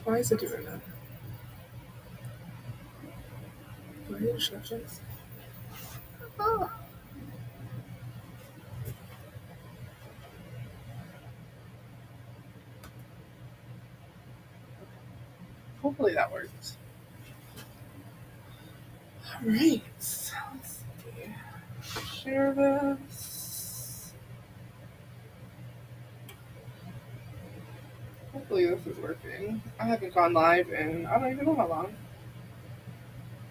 Why is it doing that? Why are the instructions? Oh. Hopefully that works. All right. Let's see. Share this. Hopefully this is working. I haven't gone live in I don't even know how long.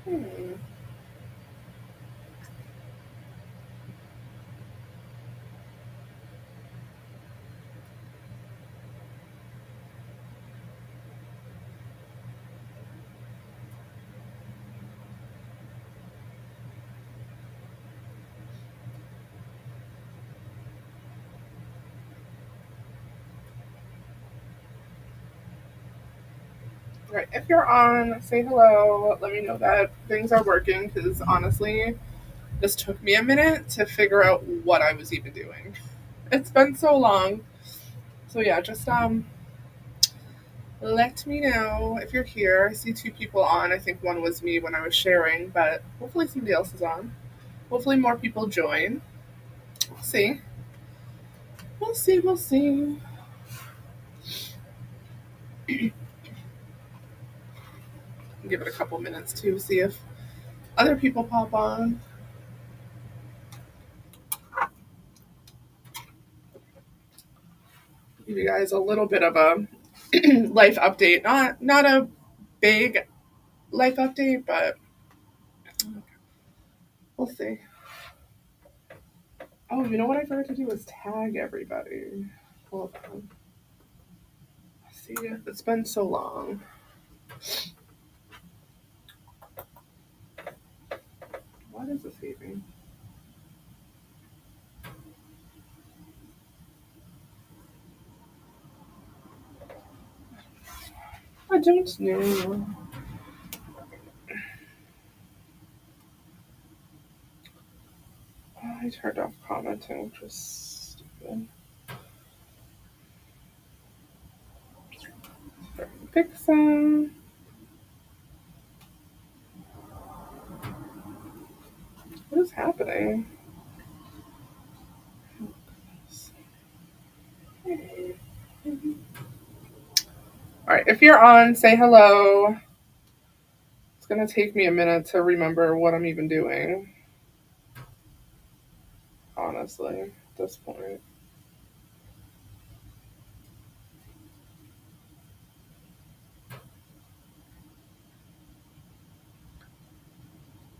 Hmm. All right. If you're on, say hello. Let me know that things are working because honestly, this took me a minute to figure out what I was even doing. It's been so long. So yeah, just let me know if you're here. I see two people on. I think one was me when I was sharing, but hopefully somebody else is on. Hopefully more people join. We'll see. We'll see. We'll see. Give it a couple minutes to see if other people pop on. Give you guys a little bit of a life update. Not a big life update, but we'll see. Oh, you know what I forgot to do is tag everybody. Hold on. See, it's been so long. What is this saving? I don't know. I turned off commenting, which was stupid. Fix them. What is happening? All right, if you're on, say hello. It's gonna take me a minute to remember what I'm even doing. Honestly, at this point.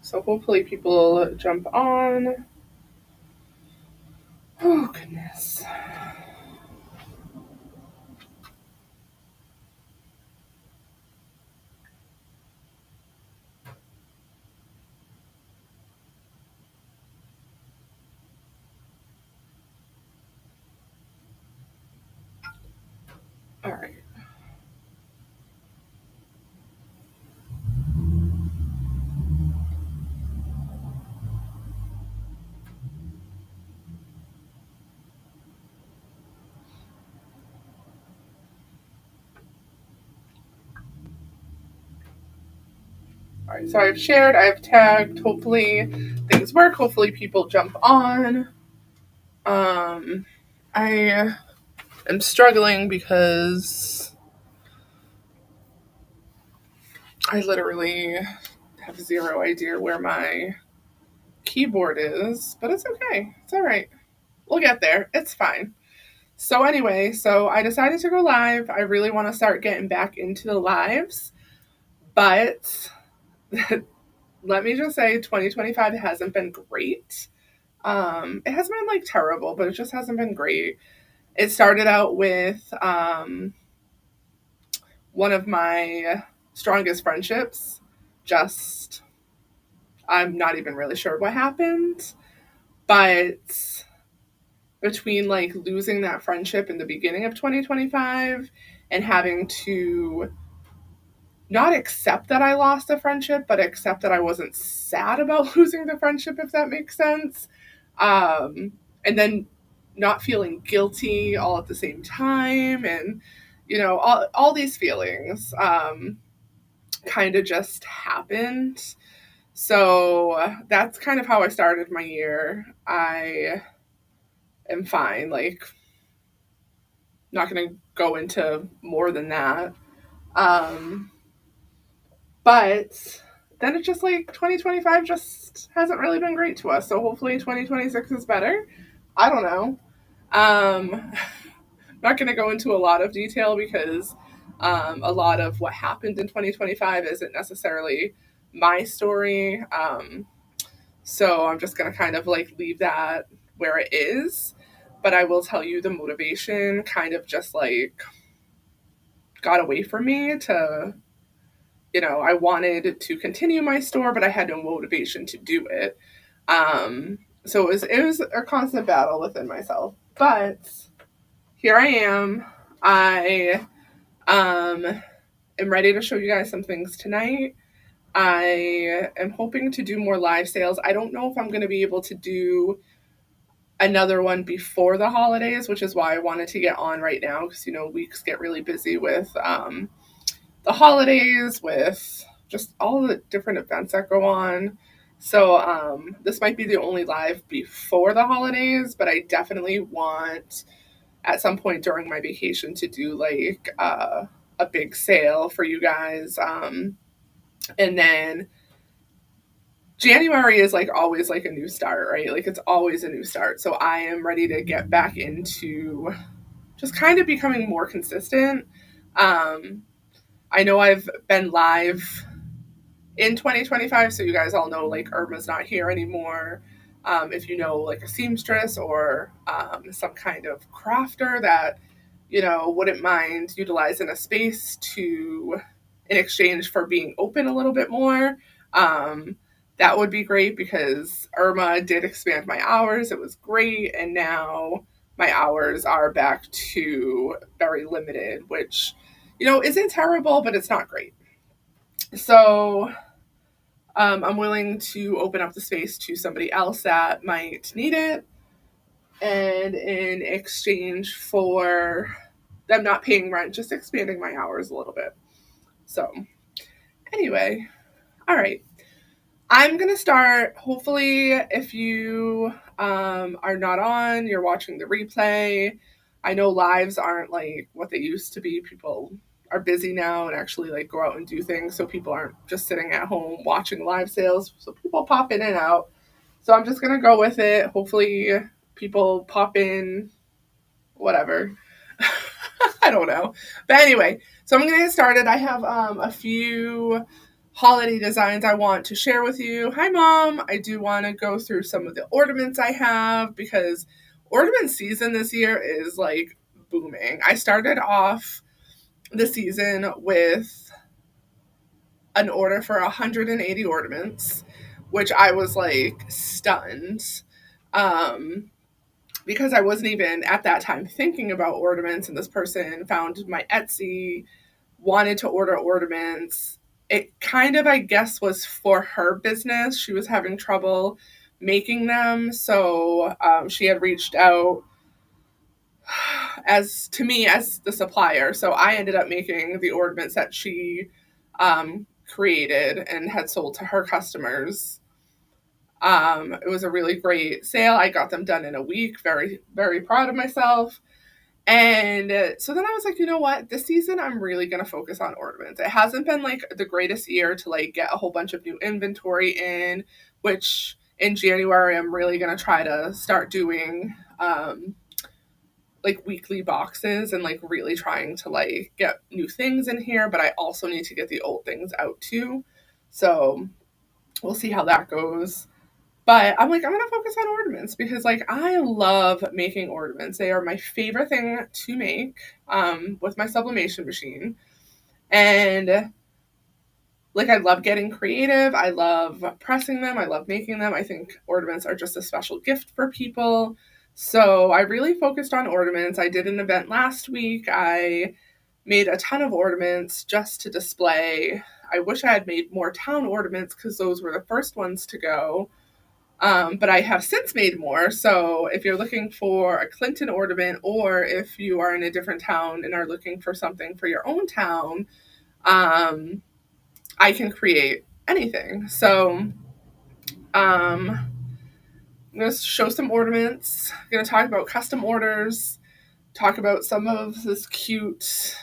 So hopefully people jump on. Oh goodness. All right. All right. So I've shared, I've tagged. Hopefully things work. Hopefully people jump on. I am struggling because I literally have zero idea where my keyboard is, but it's okay. It's all right. We'll get there. It's fine. So anyway, so I decided to go live. I really want to start getting back into the lives, but let me just say 2025 hasn't been great. It hasn't been like terrible, but it just hasn't been great. It started out with one of my strongest friendships just I'm not even really sure what happened, but between like losing that friendship in the beginning of 2025 and having to not accept that I lost a friendship, but accept that I wasn't sad about losing the friendship, if that makes sense. And then not feeling guilty all at the same time. And, all these feelings kind of just happened. So that's kind of how I started my year. I am fine. Like, not going to go into more than that. Um, But then it's just like 2025 just hasn't really been great to us. So hopefully 2026 is better. I don't know. I'm not going to go into a lot of detail because a lot of what happened in 2025 isn't necessarily my story. So I'm just going to kind of like leave that where it is. But I will tell you the motivation kind of just like got away from me to I wanted to continue my store, but I had no motivation to do it. So it was a constant battle within myself. But here I am. I am ready to show you guys some things tonight. I am hoping to do more live sales. I don't know if I'm going to be able to do another one before the holidays, which is why I wanted to get on right now because weeks get really busy with the holidays, with just all the different events that go on. So this might be the only live before the holidays, but I definitely want at some point during my vacation to do like a big sale for you guys. And then January is like always like a new start, right? Like it's always a new start. So I am ready to get back into just kind of becoming more consistent. Um, I know I've been live in 2025, so you guys all know like Irma's not here anymore. If you know like a seamstress or some kind of crafter that wouldn't mind utilizing a space to in exchange for being open a little bit more, that would be great because Irma did expand my hours. It was great, and now my hours are back to very limited, which isn't terrible, but it's not great. So I'm willing to open up the space to somebody else that might need it. And in exchange for them not paying rent, just expanding my hours a little bit. So, anyway, all right. I'm going to start. Hopefully, if you are not on, you're watching the replay. I know lives aren't like what they used to be. People are busy now and actually like go out and do things. So people aren't just sitting at home watching live sales. So people pop in and out. So I'm just going to go with it. Hopefully, people pop in, whatever. I don't know. But anyway, so I'm going to get started. I have a few holiday designs I want to share with you. Hi, Mom. I do want to go through some of the ornaments I have because ornament season this year is like booming. I started off the season with an order for 180 ornaments, which I was like stunned. Um, because I wasn't even at that time thinking about ornaments, and this person found my Etsy, wanted to order ornaments. It kind of, I guess, was for her business. She was having trouble making them, so she had reached out as to me as the supplier. So I ended up making the ornaments that she created and had sold to her customers. It was a really great sale. I got them done in a week. Very, very proud of myself. And so then I was like, you know what? This season, I'm really going to focus on ornaments. It hasn't been like the greatest year to like get a whole bunch of new inventory in, which in January, I'm really going to try to start doing like weekly boxes and like really trying to like get new things in here. But I also need to get the old things out too. So we'll see how that goes. But I'm like, I'm going to focus on ornaments because, like, I love making ornaments. They are my favorite thing to make with my sublimation machine. And like, I love getting creative. I love pressing them. I love making them. I think ornaments are just a special gift for people. So I really focused on ornaments. I did an event last week. I made a ton of ornaments just to display. I wish I had made more town ornaments because those were the first ones to go. But I have since made more. So if you're looking for a Clinton ornament, or if you are in a different town and are looking for something for your own town, I can create anything. So I'm going to show some ornaments. I'm going to talk about custom orders, talk about some of this cute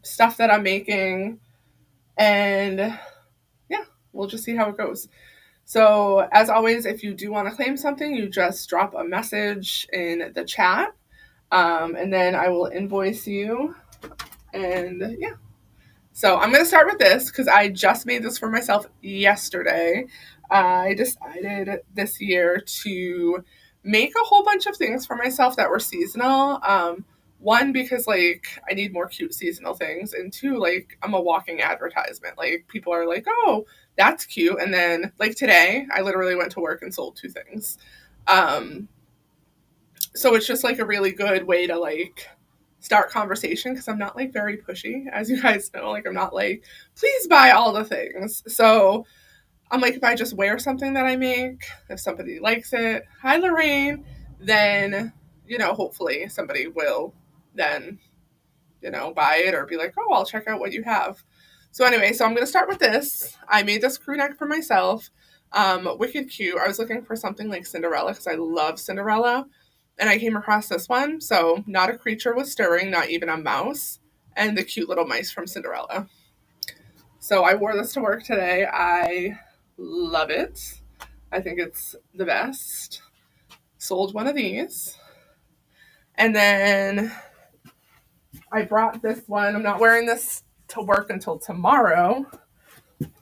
stuff that I'm making, and yeah, we'll just see how it goes. So, as always, if you do want to claim something, you just drop a message in the chat, and then I will invoice you. And yeah. So, I'm going to start with this because I just made this for myself yesterday. I decided this year to make a whole bunch of things for myself that were seasonal. One, because like I need more cute seasonal things, and two, like I'm a walking advertisement. Like people are like, "Oh, that's cute," and then like today, I literally went to work and sold 2 things. Um, so it's just like a really good way to like start conversation because I'm not like very pushy, as you guys know. Like I'm not like, please buy all the things. So I'm like, if I just wear something that I make, if somebody likes it, hi Lorraine, then, hopefully somebody will then, buy it or be like, oh, I'll check out what you have. So anyway, so I'm going to start with this. I made this crew neck for myself. Wicked cute. I was looking for something like Cinderella because I love Cinderella. And I came across this one. So not a creature was stirring, not even a mouse. And the cute little mice from Cinderella. So I wore this to work today. I love it. I think it's the best. Sold one of these. And then I brought this one. I'm not wearing this to work until tomorrow,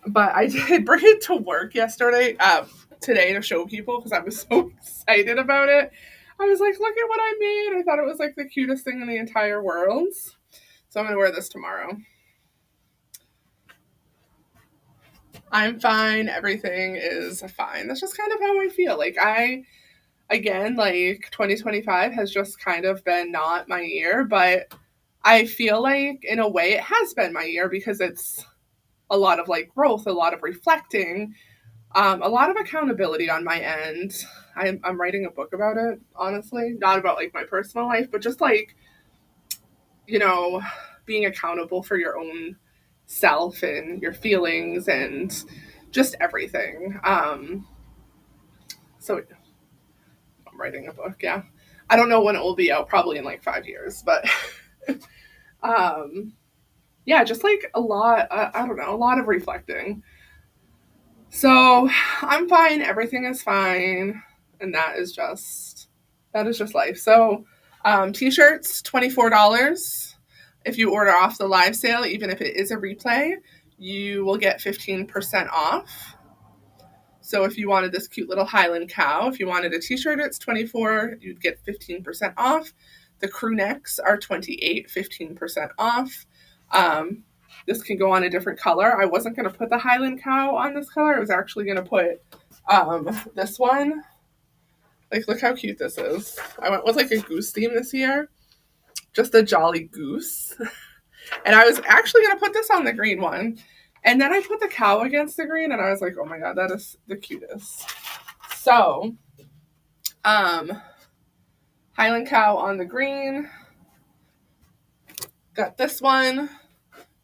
but I did bring it to work today to show people because I was so excited about it. I was like, look at what I made. I thought it was like the cutest thing in the entire world. So I'm going to wear this tomorrow. I'm fine. Everything is fine. That's just kind of how I feel. Like again, like 2025 has just kind of been not my year, but I feel like in a way it has been my year because it's a lot of like growth, a lot of reflecting, a lot of accountability on my end. I'm writing a book about it, honestly, not about like my personal life, but just like, you know, being accountable for your own self and your feelings and just everything. So I'm writing a book, yeah. I don't know when it will be out, probably in like 5 years, but yeah, just like a lot, I don't know, a lot of reflecting. So I'm fine, everything is fine, and that is just life. So t-shirts, $24. If you order off the live sale, even if it is a replay, you will get 15% off. So if you wanted this cute little Highland cow, if you wanted a t-shirt, it's $24, you'd get 15% off. The crew necks are $28, 15% off. This can go on a different color. I wasn't going to put the Highland cow on this color. I was actually going to put this one. Like, look how cute this is. I went with like a goose theme this year. Just a jolly goose. And I was actually going to put this on the green one. And then I put the cow against the green and I was like, oh my God, that is the cutest. So, Highland cow on the green. Got this one.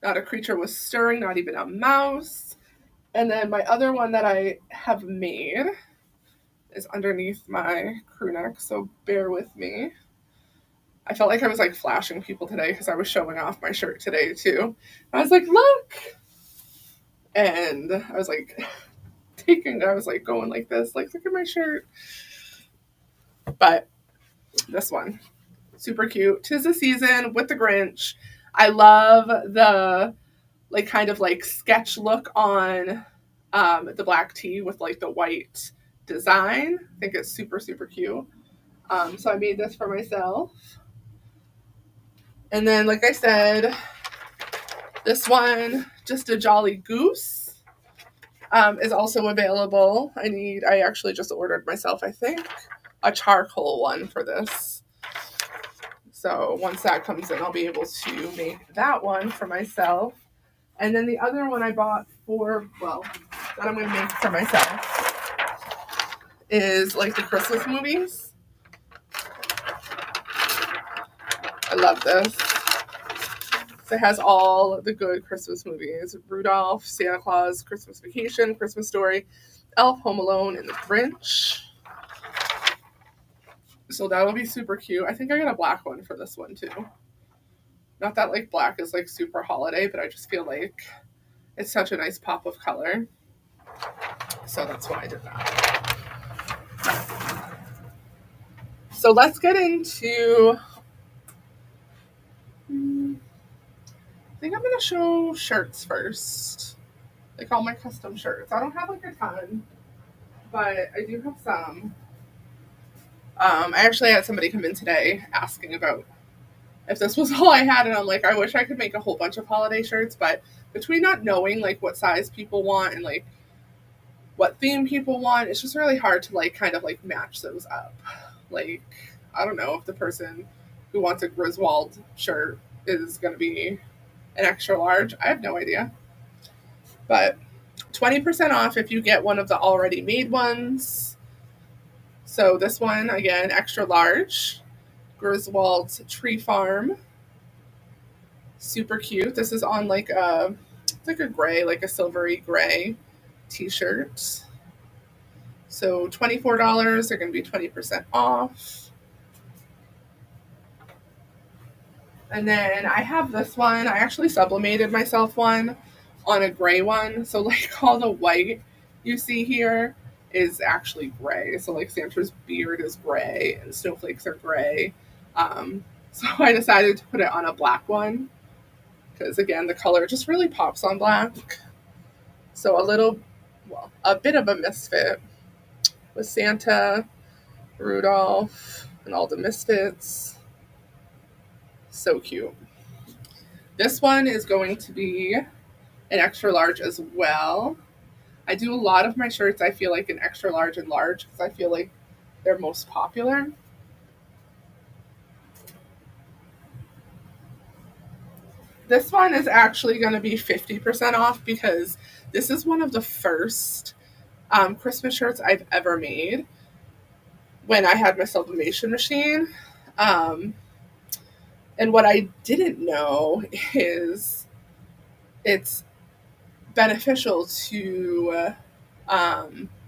Not a creature was stirring, not even a mouse. And then my other one that I have made is underneath my crew neck, so bear with me. I felt like I was like flashing people today because I was showing off my shirt today too. I was like, look! And I was like going like this, like, look at my shirt. But this one, super cute. 'Tis the Season with the Grinch. I love the like kind of like sketch look on the black tee with like the white design. I think it's super, super cute. So I made this for myself. And then, like I said, This one, Just a Jolly Goose, is also available. I actually just ordered myself, I think, a charcoal one for this. So once that comes in, I'll be able to make that one for myself. And then the other one I bought that I'm going to make for myself is like the Christmas movies. I love this. So it has all the good Christmas movies: Rudolph, Santa Claus, Christmas Vacation, Christmas Story, Elf, Home Alone, and The Grinch. So that'll be super cute. I think I got a black one for this one too. Not that like black is like super holiday, but I just feel like it's such a nice pop of color. So that's why I did that. So let's get into, I think I'm going to show shirts first. Like all my custom shirts. I don't have like a ton, but I do have some. I actually had somebody come in today asking about if this was all I had, and I'm like, I wish I could make a whole bunch of holiday shirts, but between not knowing like what size people want and like what theme people want, it's just really hard to like kind of like match those up. Like, I don't know if the person who wants a Griswold shirt is going to be an extra large. I have no idea. But 20% off if you get one of the already made ones. So this one, again, extra large. Griswold's Tree Farm. Super cute. This is on it's like a gray, like a silvery gray t-shirt. So $24, they're going to be 20% off. And then I have this one. I actually sublimated myself one on a gray one. So like all the white you see here is actually gray. So like Santa's beard is gray and snowflakes are gray. So I decided to put it on a black one because again, the color just really pops on black. So a bit of a misfit with Santa, Rudolph, and all the misfits. So cute. This one is going to be an extra large as well. I do a lot of my shirts, I feel like an extra large and large because I feel like they're most popular. This one is actually going to be 50% off because this is one of the first Christmas shirts I've ever made when I had my sublimation machine. And what I didn't know is it's beneficial to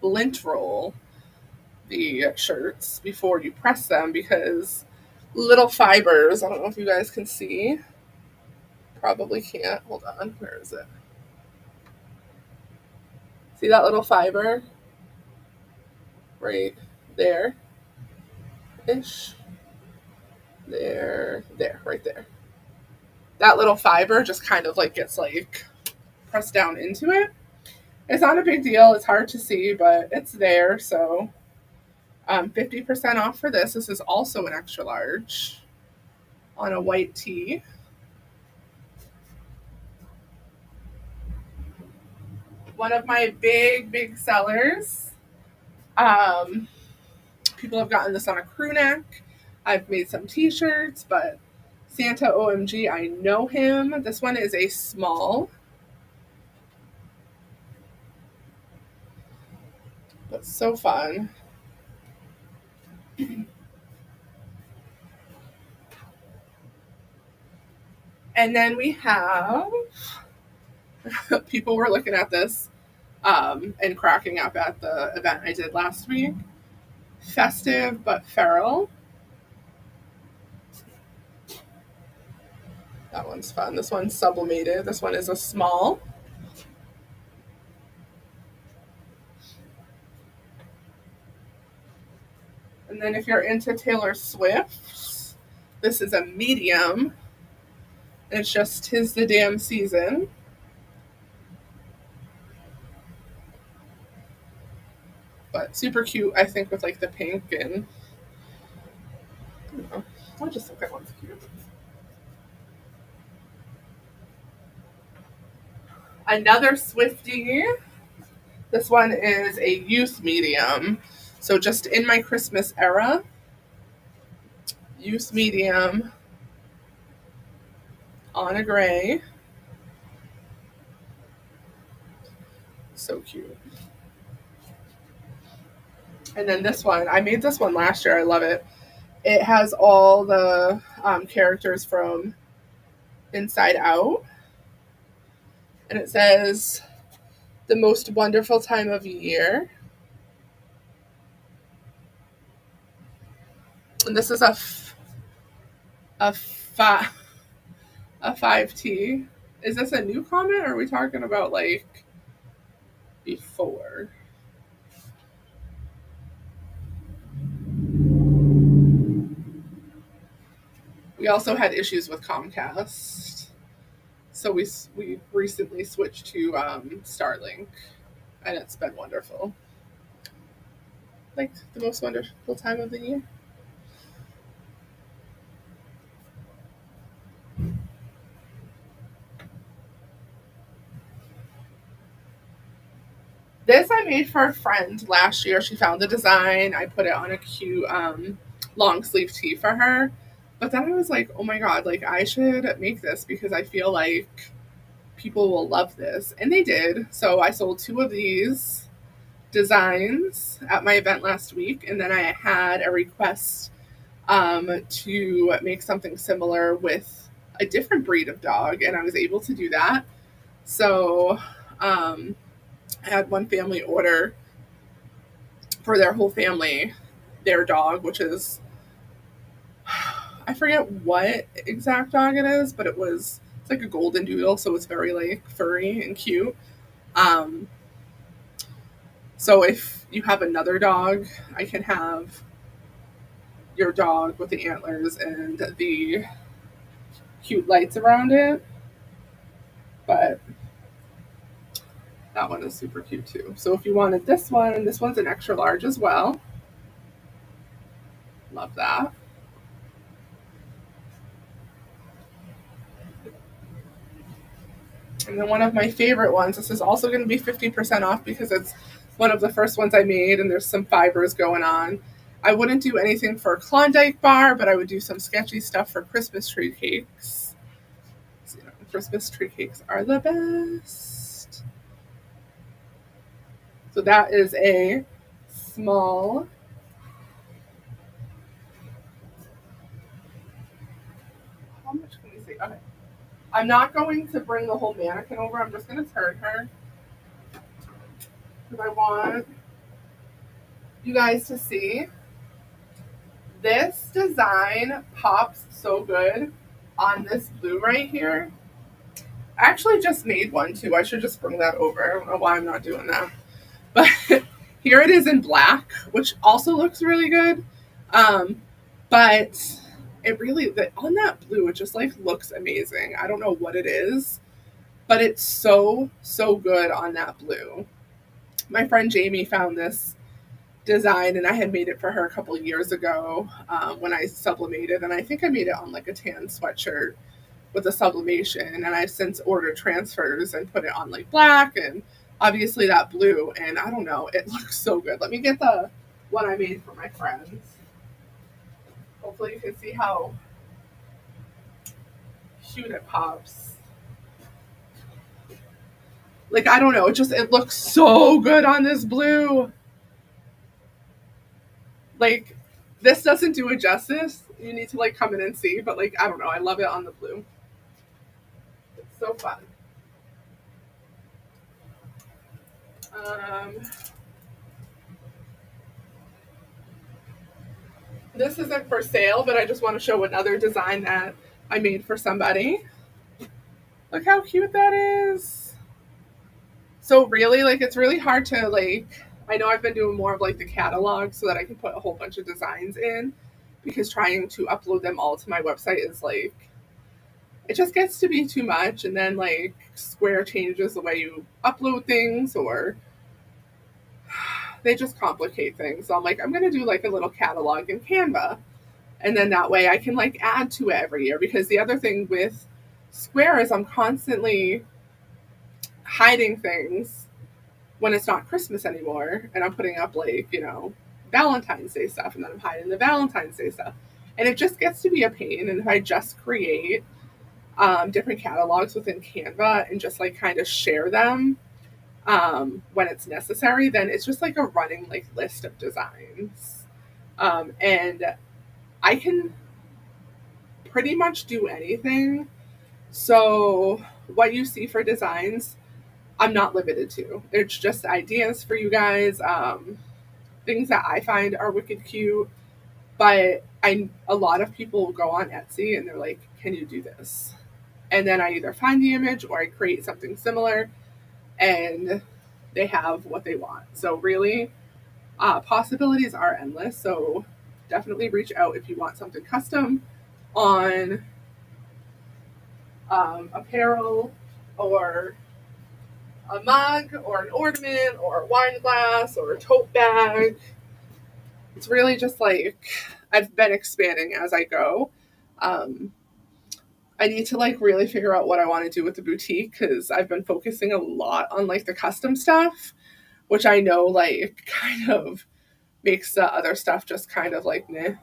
lint roll the shirts before you press them because little fibers, I don't know if you guys can see, probably can't. Hold on, where is it? See that little fiber right there ish? There, right there. That little fiber just kind of like gets like pressed down into it. It's not a big deal. It's hard to see, but it's there. So 50% off for this. This is also an extra large on a white tee. One of my big sellers. People have gotten this on a crew neck. I've made some t-shirts, but Santa OMG, I know him. This one is a small. But so fun. And then we have people were looking at this and cracking up at the event I did last week. Festive but feral. That one's fun. This one's sublimated. This one is a small. And then if you're into Taylor Swift, this is a medium. It's just 'Tis the Damn Season. But super cute, I think, with like the pink and I don't know. I just think that one's cute. Another Swiftie. This one is a youth medium. So just in my Christmas era, youth medium on a gray. So cute. And then this one, I made this one last year. I love it. It has all the characters from Inside Out. And it says, the most wonderful time of year. And this is a, fi- a 5T. Is this a new comment or are we talking about like before? We also had issues with Comcast. So we recently switched to Starlink, and it's been wonderful. Like the most wonderful time of the year. This I made for a friend last year. She found the design. I put it on a cute long sleeve tee for her. But then I was like, oh my god, like I should make this because I feel like people will love this. And they did. So I sold 2 of these designs at my event last week. And then I had a request to make something similar with a different breed of dog. And I was able to do that. So I had one family order for their whole family their dog, which is, I forget what exact dog it is, but it's like a golden doodle, so it's very like furry and cute. Um, so if you have another dog, I can have your dog with the antlers and the cute lights around it. But that one is super cute too. So if you wanted this one's an extra large as well. Love that. And then one of my favorite ones, this is also going to be 50% off because it's one of the first ones I made and there's some fibers going on. I wouldn't do anything for a Klondike bar, but I would do some sketchy stuff for Christmas tree cakes. So, Christmas tree cakes are the best. So that is a small. How much can we say? Okay. I'm not going to bring the whole mannequin over. I'm just going to turn her because I want you guys to see. This design pops so good on this blue right here. I actually just made one too. I should just bring that over. I don't know why I'm not doing that. But here it is in black, which also looks really good. But it really, on that blue, it just like looks amazing. I don't know what it is, but it's so, so good on that blue. My friend Jamie found this design and I had made it for her a couple of years ago when I sublimated, and I think I made it on like a tan sweatshirt with a sublimation, and I've since ordered transfers and put it on like black and obviously that blue, and I don't know, it looks so good. Let me get the one I made for my friends. Hopefully you can see how cute it pops. Like I don't know, it looks so good on this blue. Like this doesn't do it justice. You need to like come in and see, but like I don't know, I love it on the blue. It's so fun. Um, this isn't for sale, but I just want to show another design that I made for somebody. Look how cute that is. So really, like it's really hard to like, I know I've been doing more of like the catalog so that I can put a whole bunch of designs in, because trying to upload them all to my website is like, it just gets to be too much. And then like Square changes the way you upload things, or they just complicate things. So I'm like, I'm going to do like a little catalog in Canva. And then that way I can like add to it every year. Because the other thing with Square is I'm constantly hiding things when it's not Christmas anymore, and I'm putting up like, Valentine's Day stuff, and then I'm hiding the Valentine's Day stuff. And it just gets to be a pain. And if I just create different catalogs within Canva and just like kind of share them when it's necessary, then it's just like a running like list of designs. And I can pretty much do anything. So what you see for designs, I'm not limited to. It's just ideas for you guys, things that I find are wicked cute. But a lot of people go on Etsy and they're like, "Can you do this?" And then I either find the image or I create something similar, and they have what they want. So really, possibilities are endless. So definitely reach out if you want something custom on apparel, or a mug, or an ornament, or a wine glass, or a tote bag. It's really just like I've been expanding as I go. Um, I need to like really figure out what I want to do with the boutique, because I've been focusing a lot on like the custom stuff, which I know like kind of makes the other stuff just kind of like meh.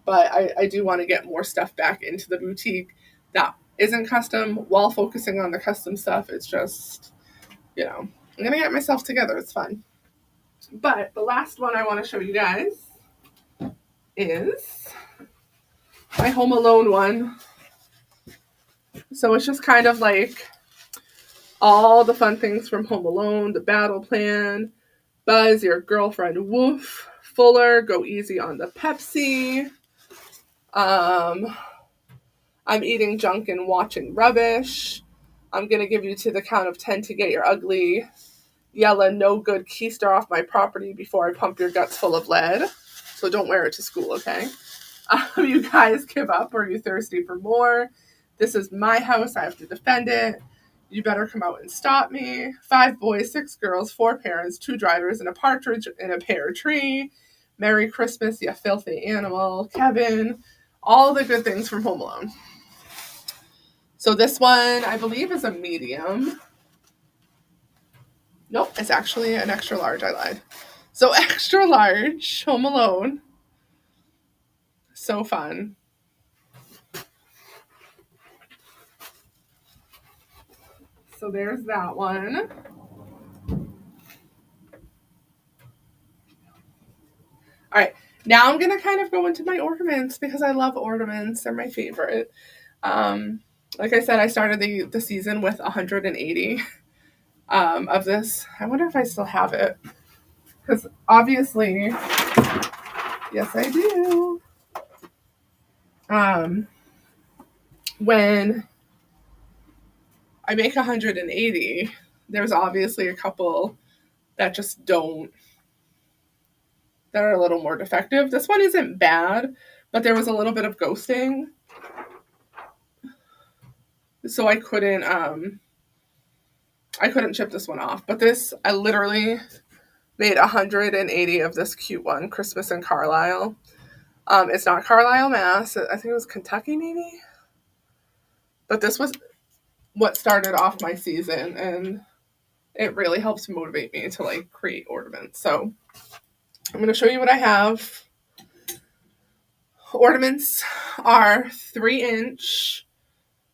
But I do want to get more stuff back into the boutique that isn't custom while focusing on the custom stuff. It's just, I'm going to get myself together. It's fun. But the last one I want to show you guys is my Home Alone one. So it's just kind of like all the fun things from Home Alone: the battle plan, Buzz, your girlfriend, woof, Fuller, go easy on the Pepsi, I'm eating junk and watching rubbish, I'm going to give you to the count of 10 to get your ugly, yella, no good keister off my property before I pump your guts full of lead. So don't wear it to school, okay? You guys give up, or are you thirsty for more? This is my house. I have to defend it. You better come out and stop me. 5 boys, 6 girls, 4 parents, 2 drivers, and a partridge in a pear tree. Merry Christmas, you filthy animal. Kevin. All the good things from Home Alone. So this one, I believe, is a medium. Nope, it's actually an extra large. I lied. So extra large, Home Alone. So fun. So there's that one. All right, now I'm going to kind of go into my ornaments, because I love ornaments. They're my favorite. Like I said, I started the season with 180 of this. I wonder if I still have it, because obviously, yes, I do. When I make 180, there's obviously a couple that just don't, that are a little more defective. This one isn't bad, but there was a little bit of ghosting, so I couldn't ship this one off. But this, I literally made 180 of this cute one, Christmas in Carlisle. It's not Carlisle, Mass. I think it was Kentucky, maybe. But this was what started off my season, and it really helps motivate me to like create ornaments. So I'm going to show you what I have. Ornaments are 3-inch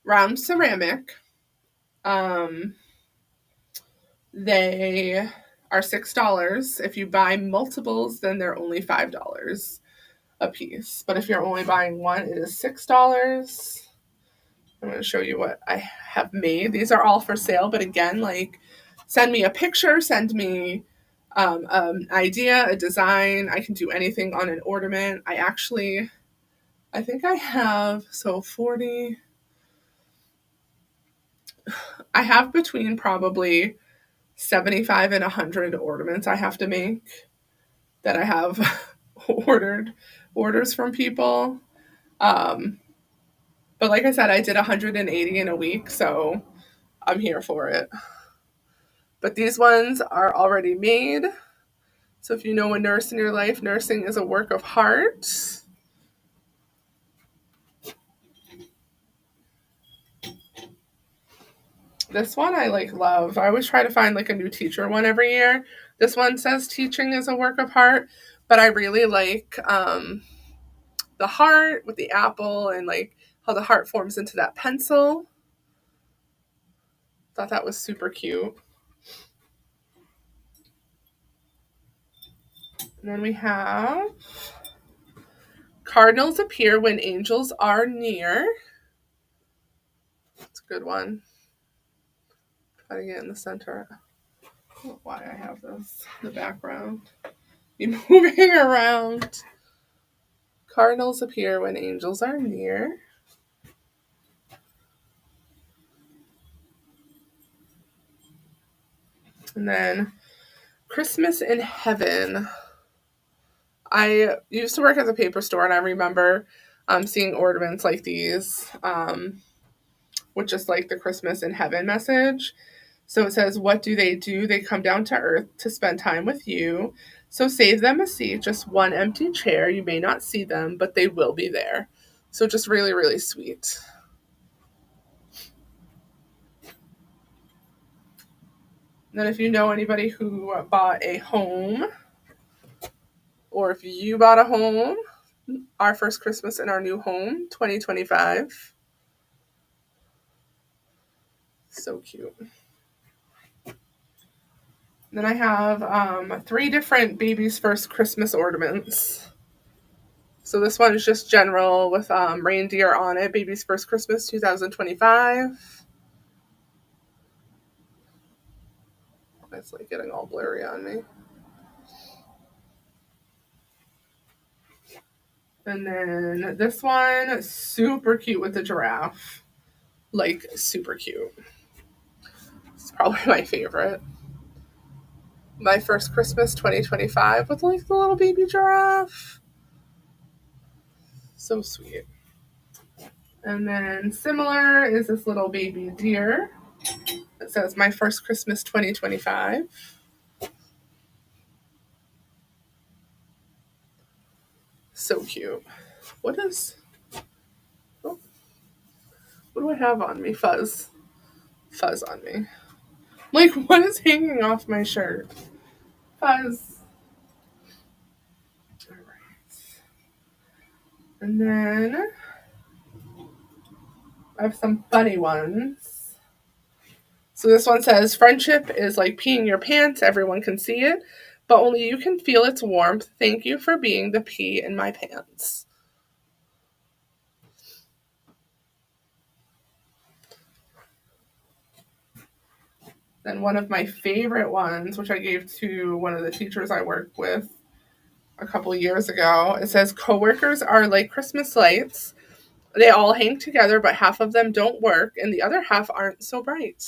round ceramic. They are $6. If you buy multiples, then they're only $5 a piece. But if you're only buying one, it is $6. I'm going to show you what I have made. These are all for sale, but again, like, send me a picture, send me an idea, a design. I can do anything on an ornament. I think I have, 40. I have between probably 75 and 100 ornaments I have to make, that I have orders from people. But like I said, I did 180 in a week, so I'm here for it. But these ones are already made. So if you know a nurse in your life, nursing is a work of art. This one I love. I always try to find a new teacher one every year. This one says teaching is a work of art, but I really like the heart with the apple and how the heart forms into that pencil. Thought that was super cute. And then we have cardinals appear when angels are near. It's a good one. Try to get in the center. I don't know why I have this in the background. Be moving around. Cardinals appear when angels are near. And then Christmas in Heaven. I used to work at the paper store, and I remember seeing ornaments like these with just the Christmas in Heaven message. So it says, what do? They come down to earth to spend time with you. So save them a seat, just one empty chair. You may not see them, but they will be there. So just really, really sweet. And then if you know anybody who bought a home, or if you bought a home, our first Christmas in our new home, 2025. So cute. Then I have 3 different baby's first Christmas ornaments. So this one is just general with reindeer on it. Baby's first Christmas 2025. It's getting all blurry on me. And then this one, super cute with the giraffe. Super cute. It's probably my favorite. My first Christmas 2025 with the little baby giraffe. So sweet. And then similar is this little baby deer. It says my first Christmas 2025. So cute. What do I have on me? Fuzz on me. What is hanging off my shirt? Fuzz. All right. And then I have some funny ones. So this one says, friendship is like peeing your pants. Everyone can see it, but only you can feel its warmth. Thank you for being the pee in my pants. Then one of my favorite ones, which I gave to one of the teachers I worked with a couple years ago, it says, coworkers are like Christmas lights. They all hang together, but half of them don't work, and the other half aren't so bright.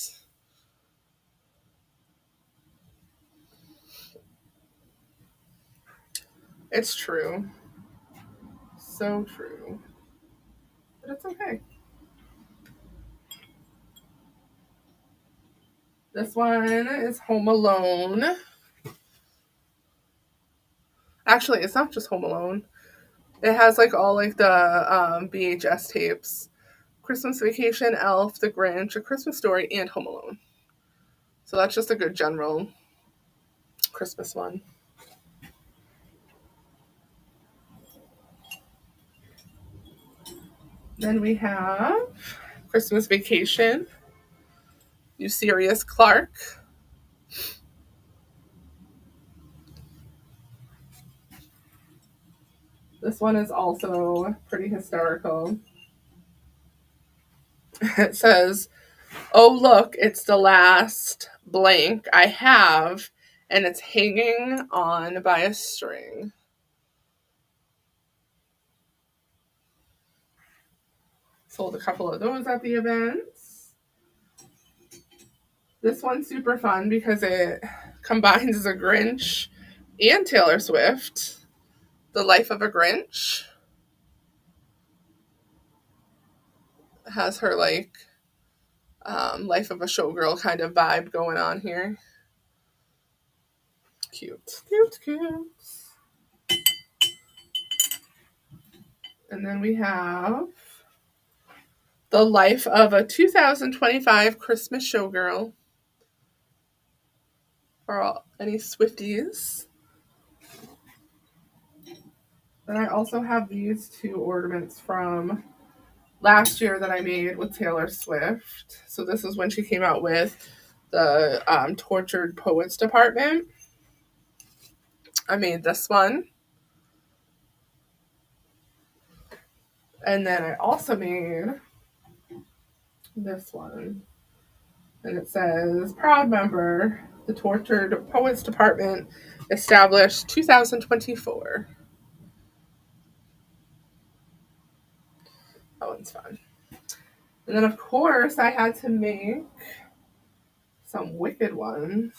It's true. So true. But it's okay. This one is Home Alone. Actually, it's not just Home Alone. It has all the VHS tapes. Christmas Vacation, Elf, The Grinch, A Christmas Story, and Home Alone. So that's just a good general Christmas one. Then we have Christmas Vacation, Eusebius Clark. This one is also pretty historical. It says, oh, look, it's the last blank I have, and it's hanging on by a string. Sold a couple of those at the events. This one's super fun because it combines a Grinch and Taylor Swift. The Life of a Grinch. Has her Life of a Showgirl kind of vibe going on here. Cute. And then we have The life of a 2025 Christmas showgirl. For any Swifties. And I also have these two ornaments from last year that I made with Taylor Swift. So this is when she came out with the Tortured Poets Department. I made this one. And then I also made this one. And it says, proud member, the Tortured Poets Department, established 2024. That one's fun. And then, of course, I had to make some wicked ones,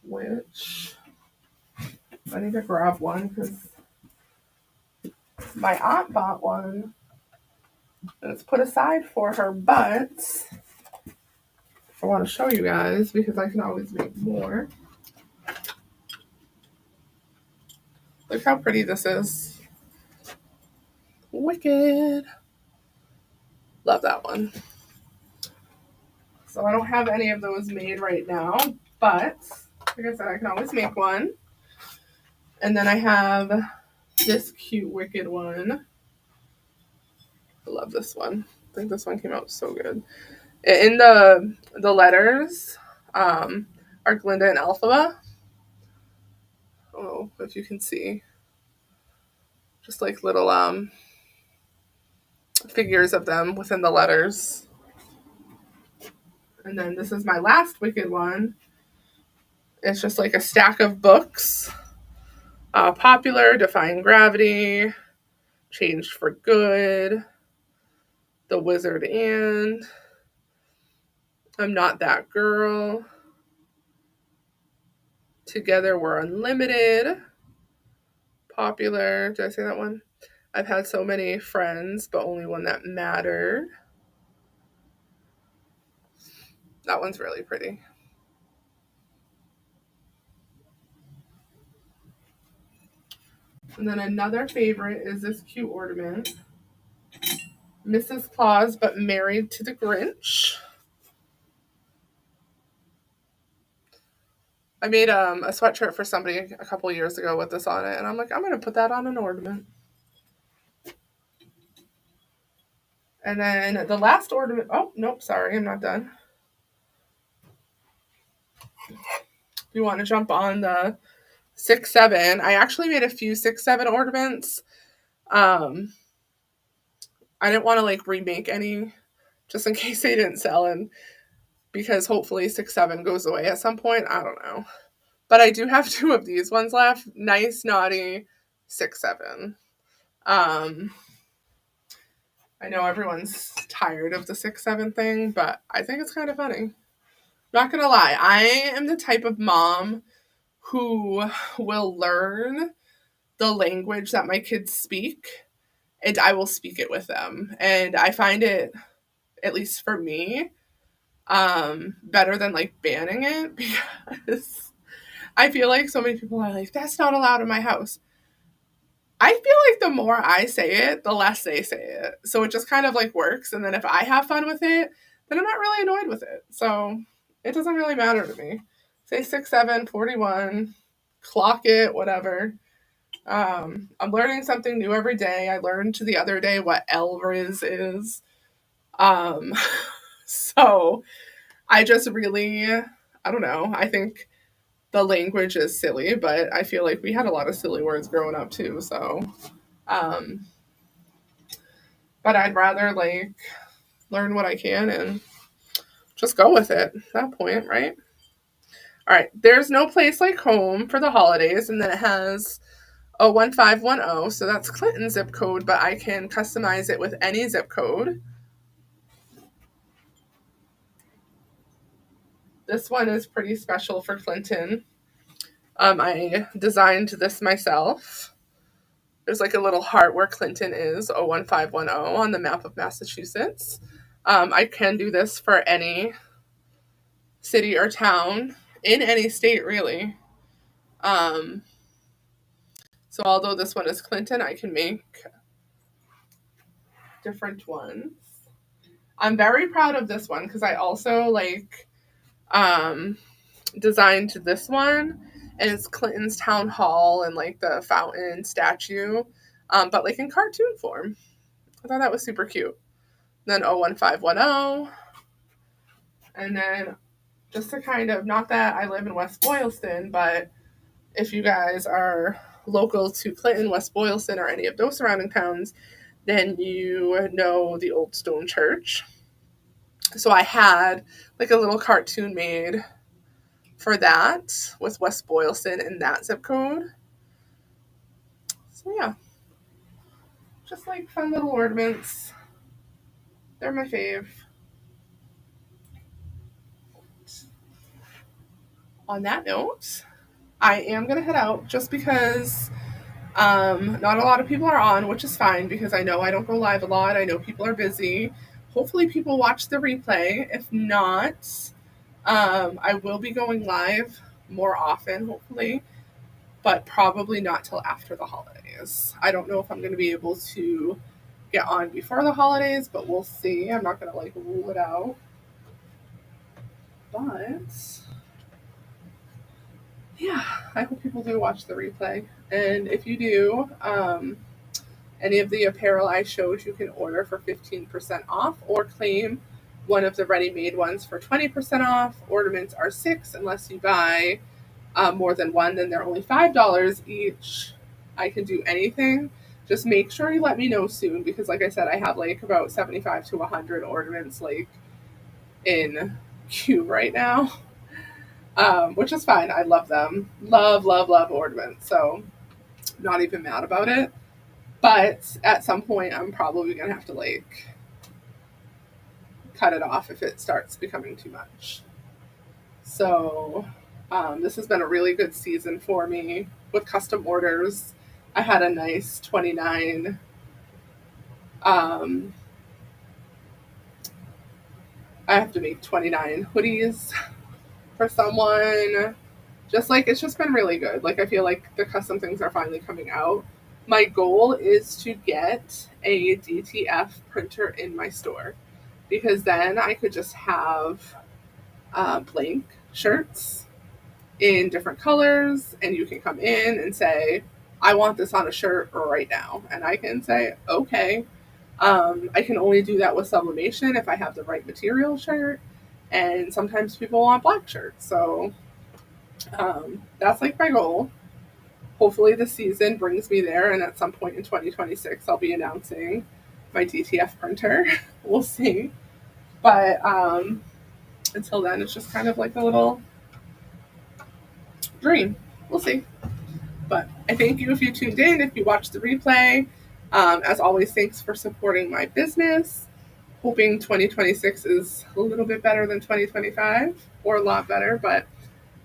which I need to grab one because my aunt bought one and it's put aside for her, but I want to show you guys because I can always make more. Look how pretty this is. Wicked. Love that one. So I don't have any of those made right now, but like I said, I can always make one. And then I have this cute wicked one. I love this one. I think this one came out so good. In the letters are Glinda and Alphaba. Oh, if you can see. Just like little figures of them within the letters. And then this is my last wicked one. It's just like a stack of books. Popular, Defying Gravity, Changed for Good, The Wizard and I'm Not That Girl, Together We're Unlimited, Popular, did I say that one? I've had so many friends, but only one that mattered. That one's really pretty. And then another favorite is this cute ornament. Mrs. Claus, but married to the Grinch. I made a sweatshirt for somebody a couple years ago with this on it, and I'm like, I'm going to put that on an ornament. And then the last ornament, oh, nope, sorry, I'm not done. If you want to jump on the 6-7, I actually made a few 6-7 ornaments. I didn't want to like remake any just in case they didn't sell, and because hopefully 6-7 goes away at some point. I don't know. But I do have two of these ones left. Nice, naughty, 6-7. I know everyone's tired of the 6-7 thing, but I think it's kind of funny. Not gonna lie, I am the type of mom who will learn the language that my kids speak, and I will speak it with them. And I find it, at least for me, better than like banning it because I feel like so many people are like, that's not allowed in my house. I feel like the more I say it, the less they say it. So it just kind of like works. And then if I have fun with it, then I'm not really annoyed with it. So it doesn't really matter to me. Say 6-7, 41, clock it, whatever. I'm learning something new every day. I learned the other day what Elriz is. So I just really, I don't know. I think the language is silly, but I feel like we had a lot of silly words growing up too. So, um, but I'd rather like learn what I can and just go with it at that point, right? All right. There's no place like home for the holidays, and then it has a 1510. So that's Clinton zip code, but I can customize it with any zip code. This one is pretty special for Clinton. I designed this myself. There's like a little heart where Clinton is, 01510, on the map of Massachusetts. I can do this for any city or town in any state, really. Um, so although this one is Clinton, I can make different ones. I'm very proud of this one because I also like um designed this one, and it's Clinton's town hall and like the fountain statue, but like in cartoon form. I thought that was super cute. Then 01510, and then just to kind of, not that I live in West Boylston, but if you guys are local to Clinton, West Boylston, or any of those surrounding towns, then you know the old stone church. So I had like a little cartoon made for that with West Boylston and that zip code. So yeah, just like fun little ornaments. They're my fave. On that note, I am gonna head out just because not a lot of people are on, which is fine because I know I don't go live a lot. I know people are busy. Hopefully, people watch the replay. If not, I will be going live more often, hopefully, but probably not till after the holidays. I don't know if I'm going to be able to get on before the holidays, but we'll see. I'm not going to like rule it out. But yeah, I hope people do watch the replay. And if you do, any of the apparel I showed you can order for 15% off or claim one of the ready-made ones for 20% off. Ornaments are $6 unless you buy more than one, then they're only $5 each. I can do anything. Just make sure you let me know soon because, like I said, I have like about 75 to 100 ornaments like in queue right now, which is fine. I love them. Love, love, love ornaments. So, not even mad about it. But at some point, I'm probably going to have to like cut it off if it starts becoming too much. So, this has been a really good season for me with custom orders. I had a nice 29. I have to make 29 hoodies for someone. Just like, it's just been really good. Like, I feel like the custom things are finally coming out. My goal is to get a DTF printer in my store because then I could just have blank shirts in different colors, and you can come in and say, I want this on a shirt right now. And I can say, okay. I can only do that with sublimation if I have the right material shirt. And sometimes people want black shirts. So that's like my goal. Hopefully, the season brings me there. And at some point in 2026, I'll be announcing my DTF printer. We'll see. But until then, it's just kind of like a little dream. We'll see. But I thank you if you tuned in, if you watched the replay. As always, thanks for supporting my business. Hoping 2026 is a little bit better than 2025, or a lot better. But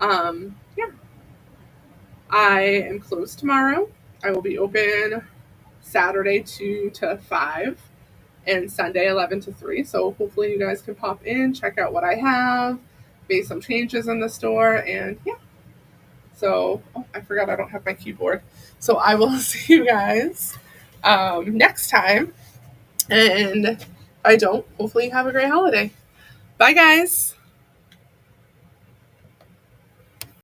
yeah, I am closed tomorrow. I will be open Saturday 2 to 5 and Sunday 11 to 3. So hopefully you guys can pop in, check out what I have, made some changes in the store, and yeah. So, I forgot I don't have my keyboard. So I will see you guys next time. And if I don't, hopefully you have a great holiday. Bye, guys.